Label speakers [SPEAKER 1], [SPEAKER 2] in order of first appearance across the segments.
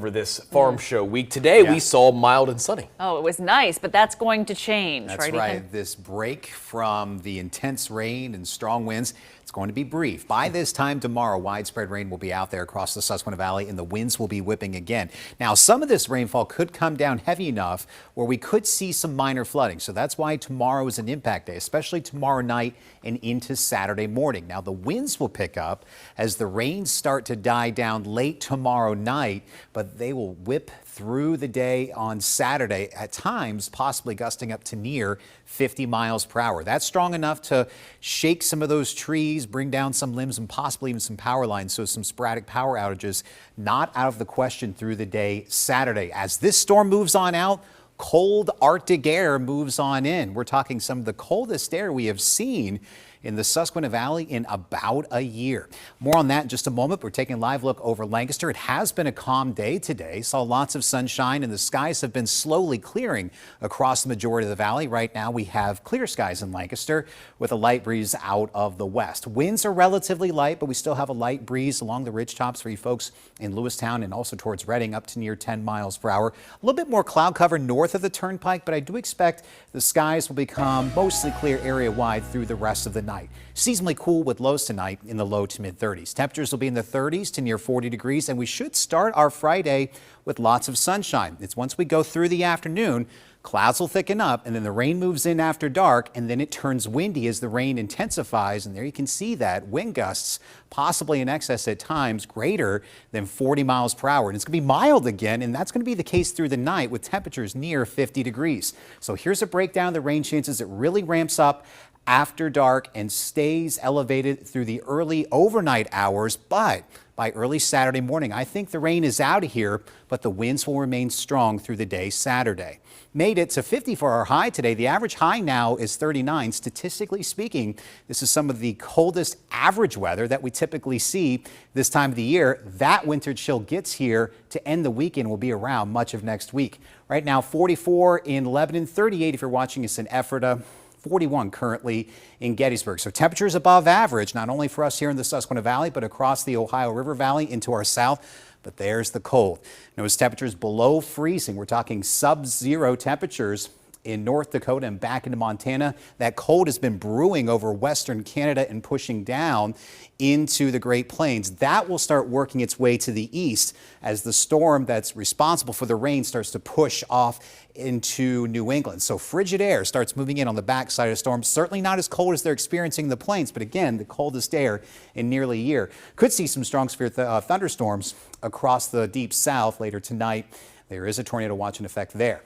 [SPEAKER 1] over this farm show week. Today we saw mild and sunny.
[SPEAKER 2] Oh, it was nice, but that's going to change,
[SPEAKER 3] That's right. This break from the intense rain and strong winds, it's going to be brief. By this time tomorrow, widespread rain will be out there across the Susquehanna Valley and the winds will be whipping again. Now, some of this rainfall could come down heavy enough where we could see some minor flooding. So that's why tomorrow is an impact day, especially tomorrow night and into Saturday morning. Now, the winds will pick up as the rains start to die down late tomorrow night, but they will whip through the day on Saturday, at times possibly gusting up to near 50 miles per hour. That's strong enough to shake some of those trees, bring down some limbs, and possibly even some power lines. So some sporadic power outages not out of the question through the day Saturday. As this storm moves on out, cold Arctic air moves on in. We're talking some of the coldest air we have seen in the Susquehanna Valley in about a year. More on that in just a moment. We're taking a live look over Lancaster. It has been a calm day today. Saw lots of sunshine and the skies have been slowly clearing across the majority of the valley. Right now we have clear skies in Lancaster with a light breeze out of the west. Winds are relatively light, but we still have a light breeze along the ridge tops for you folks in Lewistown and also towards Reading up to near 10 miles per hour. A little bit more cloud cover north of the turnpike, but I do expect the skies will become mostly clear area wide through the rest of the night. Seasonally cool with lows tonight in the low to mid 30s. Temperatures will be in the 30s to near 40 degrees, and we should start our Friday with lots of sunshine. It's once we go through the afternoon, clouds will thicken up, and then the rain moves in after dark, and then it turns windy as the rain intensifies. And there you can see that wind gusts possibly in excess at times greater than 40 miles per hour. And it's going to be mild again, and that's going to be the case through the night with temperatures near 50 degrees. So here's a breakdown of the rain chances. It really ramps up after dark and stays elevated through the early overnight hours, but by early Saturday morning, I think the rain is out of here, but the winds will remain strong through the day Saturday. Made it to 50 for our high today. The average high now is 39. Statistically speaking, this is some of the coldest average weather that we typically see this time of the year. That winter chill gets here to end the weekend, will be around much of next week. Right now, 44 in Lebanon, 38 if you're watching us in Ephrata, 41 currently in Gettysburg. So temperatures above average, not only for us here in the Susquehanna Valley, but across the Ohio River Valley into our south. But there's the cold. Notice temperatures below freezing. We're talking sub-zero temperatures in North Dakota and back into Montana. That cold has been brewing over western Canada and pushing down into the Great Plains. That will start working its way to the east as the storm that's responsible for the rain starts to push off into New England. So frigid air starts moving in on the backside of the storm. Certainly not as cold as they're experiencing in the plains, but again, the coldest air in nearly a year. Could see some strong severe thunderstorms across the deep south later tonight. There is a tornado watch in effect there.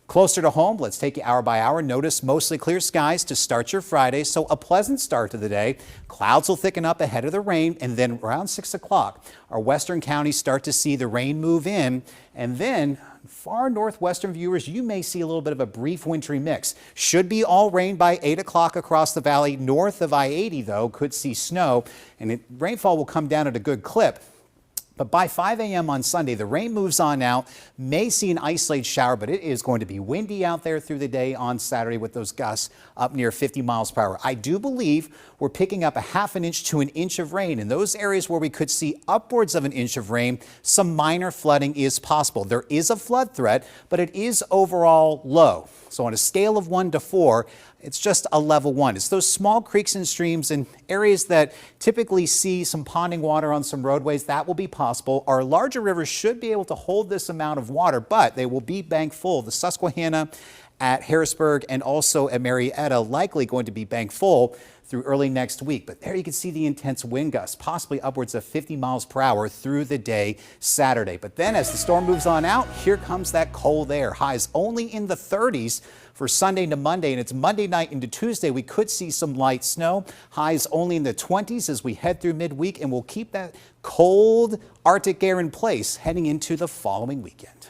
[SPEAKER 3] Closer to home, let's take you hour by hour. Notice mostly clear skies to start your Friday, so a pleasant start to the day. Clouds will thicken up ahead of the rain, and then around 6 o'clock, our western counties start to see the rain move in, and then far northwestern viewers, you may see a little bit of a brief wintry mix. Should be all rain by 8 o'clock across the valley. North of I-80, though, could see snow, and rainfall will come down at a good clip. But by 5 a.m. on Sunday, the rain moves on out. May see an isolated shower, but it is going to be windy out there through the day on Saturday with those gusts up near 50 miles per hour. I do believe we're picking up a half an inch to an inch of rain. In those areas where we could see upwards of an inch of rain, some minor flooding is possible. There is a flood threat, but it is overall low. So on a scale of 1 to 4, it's just a level 1. It's those small creeks and streams and areas that typically see some ponding water on some roadways. That will be possible. Our larger rivers should be able to hold this amount of water, but they will be bank full. The Susquehanna at Harrisburg and also at Marietta likely going to be bank full through early next week. But there you can see the intense wind gusts, possibly upwards of 50 miles per hour through the day Saturday. But then as the storm moves on out, here comes that cold air. Highs only in the 30s for Sunday to Monday, and it's Monday night into Tuesday. We could see some light snow. Highs only in the 20s as we head through midweek, and we'll keep that cold Arctic air in place heading into the following weekend.